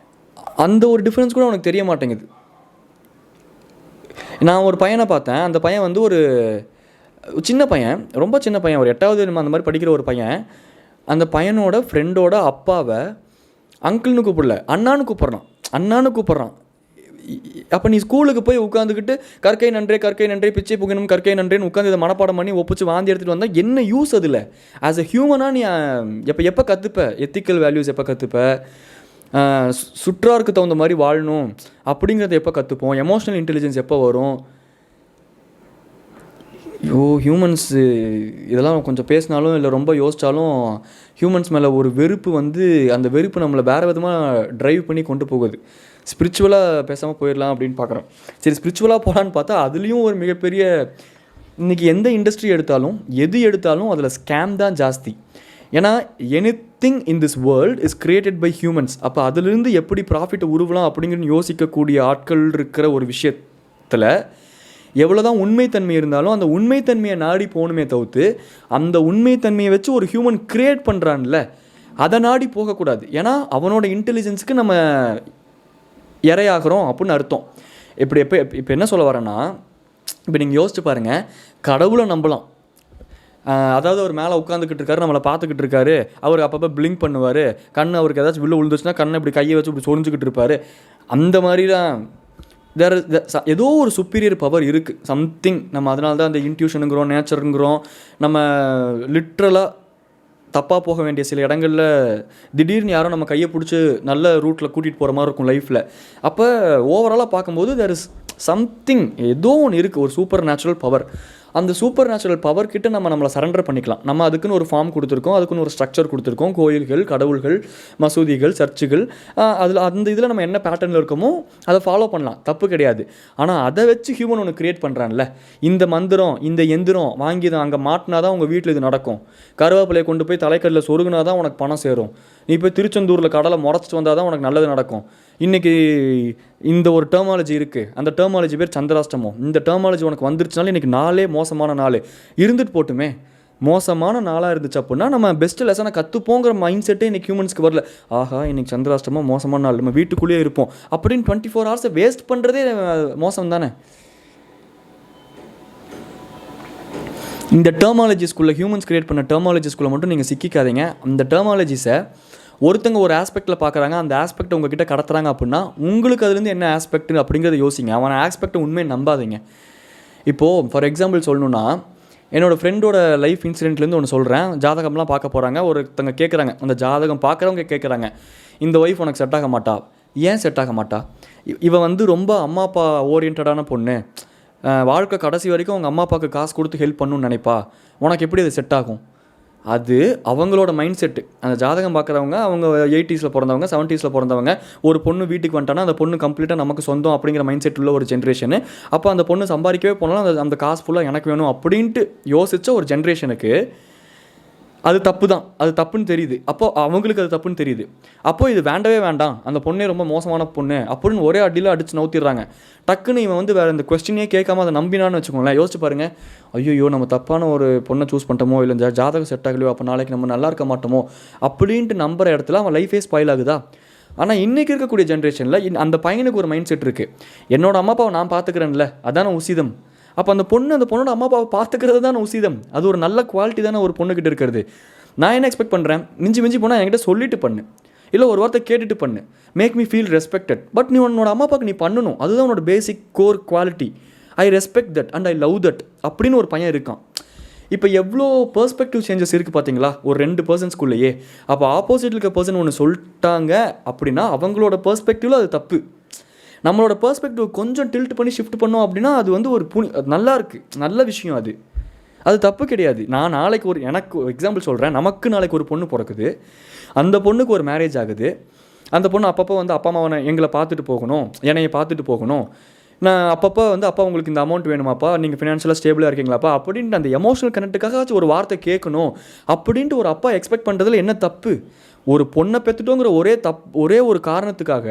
அந்த ஒரு டிஃப்ரென்ஸ் கூட அவனுக்கு தெரிய மாட்டேங்குது. நான் ஒரு பையனை பார்த்தேன், அந்த பையன் ஒரு சின்ன பையன், ரொம்ப சின்ன பையன், ஒரு 8வது அந்த மாதிரி படிக்கிற ஒரு பையன். அந்த பையனோட ஃப்ரெண்டோட அப்பாவை அங்கிள்னு கூப்பிடல, அண்ணான்னு கூப்பிட்றான். அப்போ நீ ஸ்கூலுக்கு போய் உட்காந்துக்கிட்டு கற்கை நன்றே பிச்சை புகணும் கற்கை நன்றேன்னு உட்காந்து இதை மனப்பாடம் பண்ணி ஒப்பிச்சு வாந்தி எடுத்துகிட்டு வந்தால் என்ன யூஸ்? அதில் ஆஸ் எ ஹியூமனாக நீ எப்போ கற்றுப்ப? எத்திக்கல் வேல்யூஸ் எப்போ கற்றுப்ப? சுற்றாருக்கு தகுந்த மாதிரி வாழணும் அப்படிங்கிறத எப்போ கற்றுப்போம்? எமோஷ்னல் இன்டெலிஜென்ஸ் எப்போ வரும்? ஹியூமன்ஸு இதெல்லாம் கொஞ்சம் பேசினாலும் இல்லை ரொம்ப யோசித்தாலும் ஹியூமன்ஸ் மேலே ஒரு வெறுப்பு அந்த வெறுப்பு நம்மளை வேறு விதமாக ட்ரைவ் பண்ணி கொண்டு போகுது. ஸ்பிரிச்சுவலாக பேசாமல் போயிடலாம் அப்படின்னு பார்க்குறோம். சரி, ஸ்பிரிச்சுவலாக போகலான்னு பார்த்தா அதுலேயும் ஒரு மிகப்பெரிய, இன்றைக்கி எந்த இண்டஸ்ட்ரி எடுத்தாலும் எது எடுத்தாலும் அதில் ஸ்கேம் தான் ஜாஸ்தி. ஏன்னா anything in this world is created by humans. அப்போ அதிலிருந்து எப்படி ப்ராஃபிட்டை உருவலாம் அப்படிங்கிறது யோசிக்கக்கூடிய ஆட்கள் இருக்கிற ஒரு விஷயத்தில் எவ்வளோ தான் உண்மைத்தன்மை இருந்தாலும் அந்த உண்மைத்தன்மையை நாடி போகணுமே தவிர்த்து அந்த உண்மைத்தன்மையை வச்சு ஒரு ஹியூமன் கிரியேட் பண்ணுறான்ல அதை நாடி போகக்கூடாது. ஏன்னா அவனோட இன்டெலிஜென்ஸுக்கு நம்ம இரையாகிறோம் அப்படின்னு அர்த்தம். இப்போ என்ன சொல்ல வரேன்னா, இப்போ நீங்கள் யோசிச்சு பாருங்கள், கடவுளை நம்பலாம். அதாவது அவர் மேலே உட்காந்துக்கிட்டு இருக்காரு, நம்மளை பார்த்துக்கிட்டு இருக்காரு, அவர் அப்பப்போ பிளிங்க் பண்ணுவார், கண் அவருக்கு ஏதாச்சும் வில்ல விழுந்துச்சுன்னா கண்ணை இப்படி கையை வச்சு இப்படி சொரிஞ்சுக்கிட்டு இருப்பார். அந்த மாதிரிலாம் ஏதோ ஒரு சுப்பீரியர் பவர் இருக்குது, சம்திங். நம்ம அதனால தான் அந்த இன்ட்யூஷனுங்கிறோம், நேச்சருங்கிறோம், நம்ம லிட்ரலாக தப்பாக போக வேண்டிய சில இடங்களில் திடீர்னு யாரும் நம்ம கையை பிடிச்சி நல்ல ரூட்டில் கூட்டிகிட்டு போகிற மாதிரி இருக்கும் லைஃப்பில். அப்போ ஓவராலாக பார்க்கும்போது தேர் இஸ் சம்திங், ஏதோ ஒன்று இருக்குது, ஒரு சூப்பர் நேச்சுரல் பவர். அந்த சூப்பர் நேச்சுரல் பவர் கிட்ட நம்மளை சரண்டர் பண்ணிக்கலாம். நம்ம அதுக்குன்னு ஒரு ஃபார்ம் கொடுத்துருக்கோம், அதுக்குன்னு ஒரு ஸ்ட்ரக்சர் கொடுத்துருக்கோம், கோயில்கள், கடவுள்கள், மசூதிகள், சர்ச்சுகள். அந்த இதில் நம்ம என்ன பேட்டர்னில் இருக்கோமோ அதை ஃபாலோ பண்ணலாம், தப்பு கிடையாது. ஆனால் அதை வச்சு ஹியூமன் ஒன்று க்ரியேட் பண்ணுறான்ல, இந்த மந்திரம், இந்த எந்திரம் வாங்கி தான் அங்கே மாட்டினா தான் உங்கள் வீட்டில் இது நடக்கும், கருவேப்பிலையை கொண்டு போய் தலைக்கல்லில் சொருகுனா தான் உனக்கு பணம் சேரும், நீ போய் திருச்செந்தூரில் கடலை முறைச்சிட்டு வந்தால் தான் உனக்கு நல்லது நடக்கும். இன்றைக்கி இந்த ஒரு டெர்மாலஜி இருக்குது, அந்த டெர்மாலஜி பேர் சந்திராஷ்டமம். இந்த டெர்மாலஜி உனக்கு வந்துருச்சுனாலும் இன்றைக்கி நாளே மோசமான நாள் இருந்துட்டு போட்டுமே. மோசமான நாளாக இருந்துச்சு அப்படின்னா நம்ம பெஸ்ட்டு லெசனை கற்றுப்போங்கிற மைண்ட் செட்டே இன்றைக்கி ஹியூமன்ஸ்க்கு வரல. ஆஹா இன்றைக்கி சந்திராஷ்டமம் மோசமான நாள், நம்ம வீட்டுக்குள்ளேயே இருப்போம் அப்படின்னு 24 ஹவர்ஸை வேஸ்ட் பண்ணுறதே மோசம் தானே. இந்த டெர்மாலஜிஸ்குள்ளே, ஹியூமன்ஸ் கிரியேட் பண்ண டெர்மாலஜிஸ்குள்ளே மட்டும் நீங்கள் சிக்கிக்காதீங்க. அந்த டெர்மாலஜிஸை ஒருத்தங்க ஒரு ஆஸ்பெக்டில் பார்க்குறாங்க, அந்த ஆஸ்பெக்டை உங்ககிட்ட கடத்துறாங்க அப்படின்னா உங்களுக்கு அதுலேருந்து என்ன ஆஸ்பெக்ட் அப்படிங்கிறத யோசிங்க. அவன் ஆஸ்பெக்டை உண்மையை நம்பாதீங்க. இப்போது ஃபார் எக்ஸாம்பிள் சொல்லணுன்னா, என்னோடய ஃப்ரெண்டோட லைஃப் இன்சிடென்ட்லேருந்து ஒன்று சொல்கிறேன். ஜாதகம்லாம் பார்க்க போகிறாங்க, ஒருத்தங்க கேட்குறாங்க, அந்த ஜாதகம் பார்க்குறவங்க கேட்குறாங்க, இந்த ஒய்ஃப் உனக்கு செட் ஆக மாட்டா. ஏன் செட் ஆக மாட்டா? இவன் வந்து ரொம்ப அம்மா அப்பா ஓரியன்டான பொண்ணு, வாழ்க்கை கடைசி வரைக்கும் அவங்க அம்மா அப்பாவுக்கு காசு கொடுத்து ஹெல்ப் பண்ணணும்னு நினைப்பா, உனக்கு எப்படி அது செட் ஆகும்? அது அவங்களோட மைண்ட் செட்டு. அந்த ஜாதகம் பார்க்குறவங்க அவங்க 80s பிறந்தவங்க, 70s பிறந்தவங்க. ஒரு பொண்ணு வீட்டுக்கு வந்துட்டானா அந்த பொண்ணு கம்ப்ளீட்டாக நமக்கு சொந்தம் அப்படிங்கிற மைண்ட் செட் உள்ள ஒரு ஜென்ரேஷனு. அப்போ அந்த பொண்ணு சம்பாதிக்கவே போனாலும் அந்த காசு ஃபுல்லாக எனக்கு வேணும் அப்படின்ட்டு யோசித்த ஒரு ஜென்ரேஷனுக்கு அது தப்பு தான், அது தப்புன்னு தெரியுது. அப்போது அவங்களுக்கு அது தப்புன்னு தெரியுது. அப்போது இது வேண்டவே வேண்டாம், அந்த பொண்ணே ரொம்ப மோசமான பொண்ணு அப்படின்னு ஒரே அடியில் அடித்து நவுத்திடுறாங்க. டக்குன்னு இவன் வந்து வேறு இந்த கொஸ்டினே கேட்காம அதை நம்பினான்னு வச்சுக்கோங்களேன். யோசிச்சு பாருங்கள், ஐயோ நம்ம தப்பான ஒரு பொண்ணை சூஸ் பண்ணிட்டோமோ, இல்லை ஜாதகம் செட் ஆகலையோ, அப்போ நாளைக்கு நம்ம நல்லா இருக்க மாட்டோமோ அப்படின்ட்டு நம்புற இடத்துல அவன் லைஃபே ஸ்பாயில் ஆகுதா? ஆனால் இன்றைக்கி இருக்கக்கூடிய ஜென்ரேஷனில் அந்த பையனுக்கு ஒரு மைண்ட் செட் இருக்குது, என்னோடய அம்மா அப்பாவை நான் பார்த்துக்கிறேன்ல அதான உசிதம். அப்போ அந்த பொண்ணோட அம்மா அப்பாவை பார்த்துக்கிறது தானே உசிதம். அது ஒரு நல்ல குவாலிட்டி தானே ஒரு பொண்ணுக்கிட்ட இருக்கிறது. நான் என்ன எக்ஸ்பெக்ட் பண்ணுறேன், மிஞ்சி போனால் என்கிட்ட சொல்லிட்டு பண்ணு, இல்லை ஒரு வார்த்தை கேட்டுட்டு பண்ணு, make me feel respected. But நீ உன்னோட அம்மா அப்பாவுக்கு நீ பண்ணணும், அதுதான் உன்னோட basic core quality. I respect that and I love that அப்படின்னு ஒரு பையன் இருக்கான். இப்போ எவ்வளோ பெர்ஸ்பெக்டிவ் சேஞ்சஸ் இருக்குது பார்த்தீங்களா ஒரு 2 பர்சன்ஸ்குள்ளேயே. அப்போ ஆப்போசிட்டில் இருக்க பர்சன் ஒன்று சொல்லிட்டாங்க அப்படின்னா அவங்களோட பெர்ஸ்பெக்டிவில் அது தப்பு. நம்மளோட பெர்ஸ்பெக்டிவ் கொஞ்சம் டில்ட் பண்ணி ஷிஃப்ட் பண்ணோம் அப்படின்னா அது வந்து ஒரு நல்லா இருக்குது, நல்ல விஷயம், அது தப்பு கிடையாது. நான் நாளைக்கு எனக்கு எக்ஸாம்பிள் சொல்கிறேன், நமக்கு நாளைக்கு ஒரு பொண்ணு பிறக்குது, அந்த பொண்ணுக்கு ஒரு மேரேஜ் ஆகுது. அந்த பொண்ணு அப்பப்போ வந்து அப்பா அம்மாவை எங்களை பார்த்துட்டு போகணும், என்னையை பார்த்துட்டு போகணும், நான் அப்பப்போ வந்து அப்பா உங்களுக்கு இந்த அமௌண்ட் வேணுமாப்பா, நீங்கள் ஃபினான்ஷியலாக ஸ்டேபிளாக இருக்கீங்களாப்பா அப்படின்ட்டு அந்த எமோஷனல் கனெக்ட்டுக்காக ஒரு வார்த்தை கேட்கணும் அப்படின்ட்டு ஒரு அப்பா எக்ஸ்பெக்ட் பண்ணுறதுல என்ன தப்பு? ஒரு பொண்ணை பெற்றுட்டோங்கிற ஒரே ஒரு காரணத்துக்காக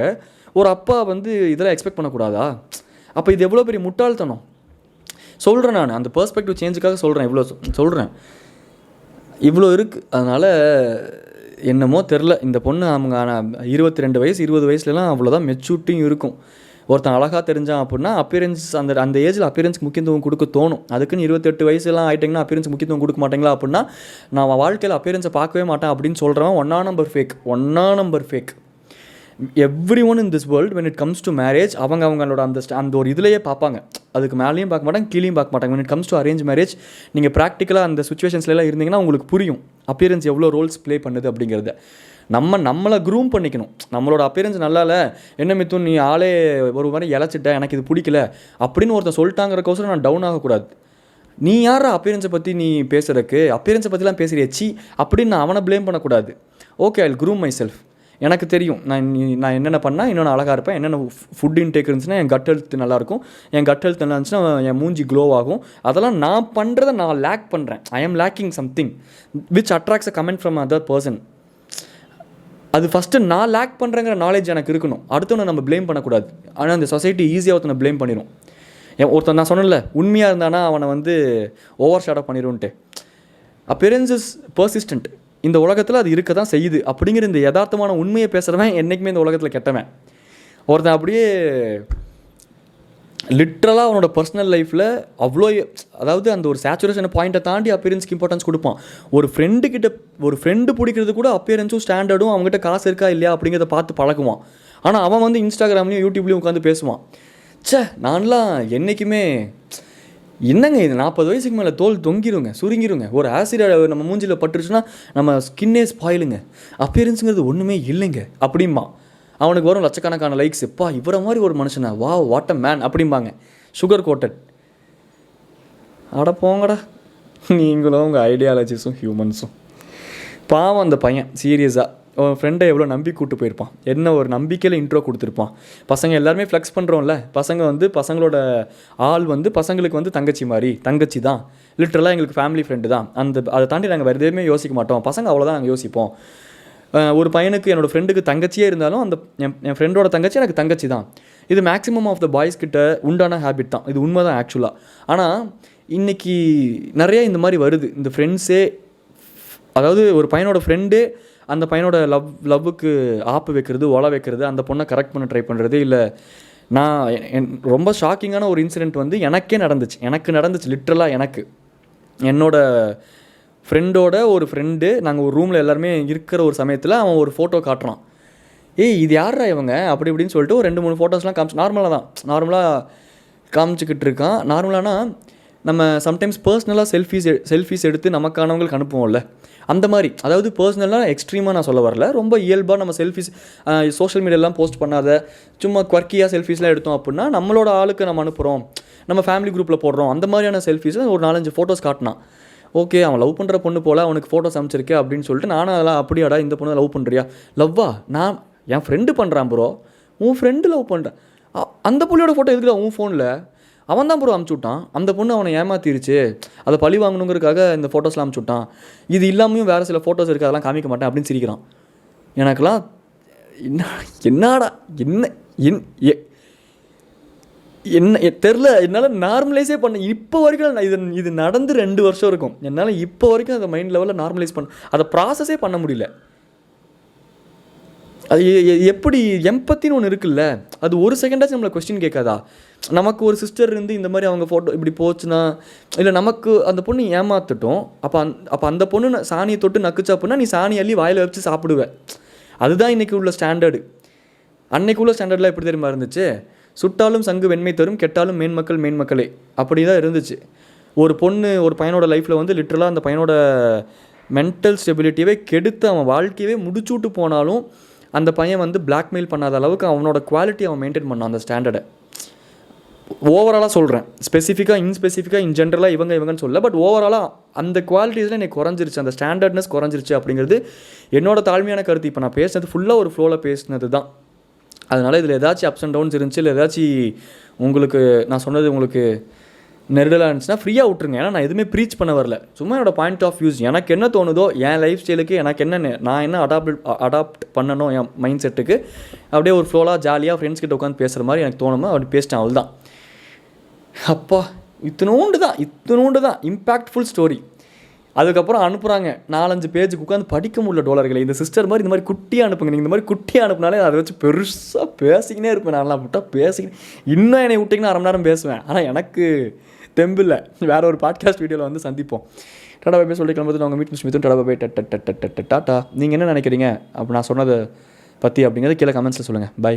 ஒரு அப்பா வந்து இதெல்லாம் எக்ஸ்பெக்ட் பண்ணக்கூடாதா? அப்போ இது எவ்வளோ பெரிய முட்டாள்தனம் சொல்கிறேன். நான் அந்த பெர்ஸ்பெக்டிவ் சேஞ்சுக்காக சொல்கிறேன், இவ்வளோ இருக்குது. அதனால் என்னமோ தெரில, இந்த பொண்ணு அவங்க 22 வயசு 20 வயசுலலாம் அவ்வளோதான் மெச்சூரிட்டியும் இருக்கும். ஒருத்தன் அழகாக தெரிஞ்சான் அப்படின்னா அப்பியரன்ஸ் அந்த ஏஜில் அப்பியரன்ஸ்க்கு முக்கியத்துவம் கொடுக்க தோணும். அதுக்குன்னு 28 வயசுலாம் ஆகிட்டிங்கன்னா அப்பியரன்ஸ் முக்கியத்துவம் கொடுக்க மாட்டேங்களா அப்படின்னா நான் வாழ்க்கையில் அப்பியரன்ஸை பார்க்கவே மாட்டேன் அப்படின்னு சொல்கிறவன் ஒன்னா number fake. Every one in this world when it comes to marriage அவங்களோட அந்த ஒரு இதுலேயே பார்ப்பாங்க, அதுக்கு மேலேயும் பார்க்க மாட்டாங்க, கீழேயும் பார்க்க மாட்டாங்க. when it comes to arrange marriage நீங்கள் ப்ராக்டிக்கலாக அந்த சுச்சுவேஷன்ஸ்லாம் இருந்தீங்கன்னா உங்களுக்கு புரியும் அப்பியரன்ஸ் எவ்வளோ ரோல்ஸ் ப்ளே பண்ணுது அப்படிங்கிறத. நம்மளை க்ரூம் பண்ணிக்கணும். நம்மளோட அப்பியரன்ஸ் நல்லா இல்லை, என்ன மித்தும் நீ ஆளே ஒரு மாதிரி இழைச்சிட்ட, எனக்கு இது பிடிக்கல அப்படின்னு ஒருத்தர் சொல்லிட்டாங்கிறக்கோசரம் நான் டவுன் ஆகக்கூடாது. நீ யார் அப்பியரன்ஸை பற்றி நீ பேசுகிறதுக்கு, அப்பியரன்ஸை பற்றிலாம் பேசுகிறியாச்சி அப்படின்னு நான் அவனை ப்ளேம் பண்ணக்கூடாது. Okay, I will groom my self. எனக்கு தெரியும் நான் என்னென்ன பண்ணால் இன்னொன்று அழகாக இருப்பேன், என்னென்ன ஃபுட் இன்டேக் இருந்துச்சுன்னா என் கட் ஹெல்த் நல்லாயிருக்கும், என் கட் ஹெல்த் நல்லா இருந்துச்சுன்னா என் மூஞ்சி க்ளோ ஆகும். அதெல்லாம் நான் பண்ணுறதை நான் லேக் பண்ணுறேன். ஐ ஆம் lacking something which attracts a comment from other person. அது ஃபஸ்ட்டு நான் லேக் பண்ணுறேங்கிற நாலேஜ் எனக்கு இருக்கணும். அடுத்தவனை நம்ம ப்ளேம் பண்ணக்கூடாது. ஆனால் அந்த சொசைட்டி ஈஸியாக ஒருத்தனை ப்ளேம் பண்ணிடும். ஒருத்தன் நான் சொன்னேன்ல உண்மையாக இருந்தானா அவனை வந்து ஓவர் ஷேடோ பண்ணிடும்ன்ட்டு. Appearance is persistent. இந்த உலகத்தில் அது இருக்க தான் செய்யுது அப்படிங்கிற இந்த யதார்த்தமான உண்மையை பேசுகிறவன் என்றைக்குமே இந்த உலகத்தில் கெட்டவன். ஒருத்தன் அப்படியே லிட்ரலாக அவனோட பர்சனல் லைஃப்பில் அவ்வளோ, அதாவது அந்த ஒரு சேச்சுரேஷன் பாயிண்ட்டை தாண்டி அப்பியரன்ஸ்க்கு இம்பார்ட்டன்ஸ் கொடுப்பான். ஒரு ஃப்ரெண்டு பிடிக்கிறது கூட அப்பியரன்ஸும் ஸ்டாண்டர்டும் அவங்ககிட்ட காசு இருக்கா இல்லையா அப்படிங்கிறத பார்த்து பழகுவான். ஆனால் அவன் வந்து இன்ஸ்டாகிராம்லேயும் யூடியூப்லேயும் உட்காந்து பேசுவான். நான்லாம் என்றைக்குமே என்னங்க இது 40 வயசுக்கு மேலே தோல் தொங்கிருங்க, சுருங்கிருங்க. ஒரு ஆசிட் நம்ம மூஞ்சியில் பட்டுருச்சுன்னா நம்ம ஸ்கின்னே ஸ்பாயிலுங்க, அப்பியரன்ஸுங்கிறது ஒன்றுமே இல்லைங்க அப்படிம்பா. அவனுக்கு வரும் லட்சக்கணக்கான லைக்ஸ். எப்பா இவரை மாதிரி ஒரு மனுஷனா, வா வாட் அ மேன் அப்படிம்பாங்க. Sugar coated. அட போங்கடா நீங்களும் உங்கள் ஐடியாலஜிஸும் ஹியூமன்ஸும். பாவம் அந்த பையன் சீரியஸாக அவன் ஃப்ரெண்டை எவ்வளோ நம்பி கூப்பிட்டு போயிருப்பான், என்ன ஒரு நம்பிக்கையில் இன்ட்ரோ கொடுத்துருப்பான். பசங்க எல்லாருமே ஃப்ளெக்ஸ் பண்ணுறோம்ல, பசங்க வந்து பசங்களோட ஆள் வந்து பசங்களுக்கு வந்து தங்கச்சி மாதிரி, தங்கச்சி தான் லிட்ரலாக எங்களுக்கு ஃபேமிலி ஃப்ரெண்டு தான், அதை தாண்டி நாங்கள் வேறு எதுவுமே யோசிக்க மாட்டோம், பசங்க அவ்வளோதான் நாங்கள் யோசிப்போம். ஒரு பையனுக்கு என்னோடய ஃப்ரெண்டுக்கு தங்கச்சியே இருந்தாலும் அந்த என் ஃப்ரெண்டோட தங்கச்சி எனக்கு தங்கச்சி தான். இது மேக்ஸிமம் ஆஃப் த பாய்ஸ் கிட்ட உண்டான ஹேபிட் தான், இது உண்மை தான் ஆக்சுவலாக. ஆனால் இன்றைக்கி நிறைய இந்த மாதிரி வருது. இந்த ஃப்ரெண்ட்ஸே, அதாவது ஒரு பையனோட ஃப்ரெண்டே அந்த பையனோட லவ்வுக்கு ஆப்பு வைக்கிறது, ஒலை வைக்கிறது, அந்த பொண்ணை கரெக்ட் பண்ண ட்ரை பண்ணுறது. இல்லை நான் ரொம்ப ஷாக்கிங்கான ஒரு இன்சிடெண்ட் வந்து எனக்கு நடந்துச்சு லிட்ரலாக. எனக்கு என்னோடய ஃப்ரெண்டோட ஒரு ஃப்ரெண்டு, நாங்கள் ஒரு ரூமில் எல்லாருமே இருக்கிற ஒரு சமயத்தில் அவன் ஒரு ஃபோட்டோ காட்டுறான். ஏய் இது யாரா இவங்க அப்படி இப்படின்னு சொல்லிட்டு ஒரு 2-3 ஃபோட்டோஸ்லாம் நார்மலாக காமிச்சிக்கிட்டு இருக்கான். நார்மலானா நம்ம சம்டைம்ஸ் பர்சனலாக செல்ஃபீஸ் எடுத்து நமக்கானவங்களுக்கு அனுப்புவோம்ல, அந்த மாதிரி. அதாவது பர்சனலாக எக்ஸ்ட்ரீமாக நான் சொல்ல வரல, ரொம்ப இயல்பாக நம்ம செல்ஃபீஸ் சோஷியல் மீடியாலாம் போஸ்ட் பண்ணாத சும்மா குவர்க்கியாக செல்ஃபீஸ்லாம் எடுத்தோம் அப்படின்னா நம்மளோட ஆளுக்கு நம்ம அனுப்புகிறோம், நம்ம ஃபேமிலி குரூப்பில் போடுறோம், அந்த மாதிரியான செல்ஃபீஸில் ஒரு 4-5 ஃபோட்டோஸ் காட்டினான். ஓகே அவன் லவ் பண்ணுற பொண்ணு போல் அவனுக்கு ஃபோட்டோஸ் அமைச்சிருக்கே அப்படின்னு சொல்லிட்டு நானும் அதெல்லாம் அப்படியாடா இந்த பொண்ணு லவ் பண்ணுறியா, லவ்வா நான் என் ஃப்ரெண்டு பண்ணுறான் ப்ரோ, உன் ஃப்ரெண்டு லவ் பண்ணுறேன், அந்த பொண்ணையோட ஃபோட்டோ எதுக்குடா உன் ஃபோனில், அவன் தான் ப்ரோ அமுச்சு விட்டான், அந்த பொண்ணு அவனை ஏமாத்திருச்சு, அதை பழி வாங்கணுங்கிறதுக்காக இந்த ஃபோட்டோஸ்லாம் அமுச்சு விட்டான், இது இல்லாமையும் வேறு சில ஃபோட்டோஸ் இருக்குது அதெல்லாம் காமிக்க மாட்டேன் அப்படின்னு சிரிக்கிறான். எனக்கெல்லாம் என்னடா என்ன தெரில, என்னால் நார்மலைஸே பண்ண இப்போ வரைக்கும் இது நடந்து 2 வருஷம் இருக்கும், என்னால் இப்போ வரைக்கும் அதை மைண்ட் லெவலில் நார்மலைஸ் அதை ப்ராசஸே பண்ண முடியல. அது எப்படி எம்பத்தின்னு ஒன்று இருக்குல்ல, அது ஒரு செகண்டாச்சும் நம்மளை கொஸ்டின் கேட்காதா? நமக்கு ஒரு சிஸ்டர் இருந்து இந்த மாதிரி அவங்க ஃபோட்டோ இப்படி போச்சுன்னா, இல்லை நமக்கு அந்த பொண்ணு ஏமாற்றட்டும், அப்போ அந்த பொண்ணு சாணியை தொட்டு நக்குச்சா அப்படின்னா நீ சாணி அள்ளி வாயில் வச்சு சாப்பிடுவேன். அதுதான் இன்றைக்கி உள்ள ஸ்டாண்டர்டு. அன்னைக்கு உள்ள ஸ்டாண்டர்டில் எப்படி தெரியுமா இருந்துச்சு, சுட்டாலும் சங்கு வெண்மை தரும், கெட்டாலும் மேன்மக்களே அப்படி தான் இருந்துச்சு. ஒரு பொண்ணு ஒரு பையனோட லைஃப்பில் வந்து லிட்ரலாக அந்த பையனோட மென்டல் ஸ்டெபிலிட்டியவே கெடுத்து அவன் வாழ்க்கையவே முடிச்சுட்டு போனாலும் அந்த பையன் வந்து பிளாக்மெயில் பண்ணாத அளவுக்கு அவனோட குவாலிட்டி அவன் மெயின்டைன் பண்ணான், அந்த ஸ்டாண்டர்டை. ஓவராலாக சொல்கிறேன், இன்ஸ்பெசிஃபிக்காக இன் ஜென்ரலாக இவங்கன்னு சொல்ல, பட் ஓவராலாக அந்த குவாலிட்டிஸில் எனக்கு குறைஞ்சிருச்சு, அந்த ஸ்டாண்டர்ட்னஸ் குறைஞ்சிருச்சு அப்படிங்கிறது என்னோட தாழ்மையான கருத்து. இப்போ நான் பேசினது ஃபுல்லாக ஒரு ஃப்ளோவில் பேசினது தான். அதனால் இதில் ஏதாச்சும் அப்ஸ் அண்ட் டவுன்ஸ் இருந்துச்சு, இல்லை ஏதாச்சும் உங்களுக்கு நான் சொன்னது உங்களுக்கு நெருடலாக இருந்துச்சுன்னா ஃப்ரீயாக விட்ருங்க. ஏன்னா நான் எதுவுமே ப்ரீச் பண்ண வரல, சும்மா என்னோடய பாயிண்ட் ஆஃப் வியூஸ், எனக்கு என்ன தோணுதோ என் லைஃப் ஸ்டைலுக்கு எனக்கு நான் என்ன அடாப்ட் பண்ணணும் என் மைண்ட் செட்டுக்கு, அப்படியே ஒரு ஃப்ளோலாக ஜாலியாக ஃப்ரெண்ட்ஸ் கிட்ட உட்காந்து பேசுகிற மாதிரி எனக்கு தோணுமோ அப்படி பேசிட்டேன், அவள் தான். அப்பா இத்தினோண்டு தான் இம்பேக்ட்ஃபுல் ஸ்டோரி. அதுக்கப்புறம் அனுப்புகிறாங்க 4-5 பேஜுக்கு உட்காந்து படிக்க முடியல டோலர்களை. இந்த சிஸ்டர் மாதிரி இந்த மாதிரி குட்டியாக அனுப்புங்க, நீங்கள் இந்த மாதிரி குட்டியாக அனுப்புனாலே அதை வச்சு பெருசாக பேசிக்கினே இருப்பேன். நான்லாம் விட்டால் பேசிக்கினே இன்னும் என்னை விட்டிங்கன்னா 1/2 மணி நேரம் பேசுவேன். ஆனால் எனக்கு தெம்பில்லை. வேறு ஒரு பாட்காஸ்ட் வீடியோவில் வந்து சந்திப்போம். டாடா பை சொல்லி கிளம்புறது நான் உங்கள் வீட்டு ஸ்மித்தும். Tata bye tata. நீங்கள் என்ன நினைக்கிறீங்க அப்போ நான் சொன்னதை பற்றி அப்படிங்கிறத கீழே கமெண்ட்ஸில் சொல்லுங்கள். பை.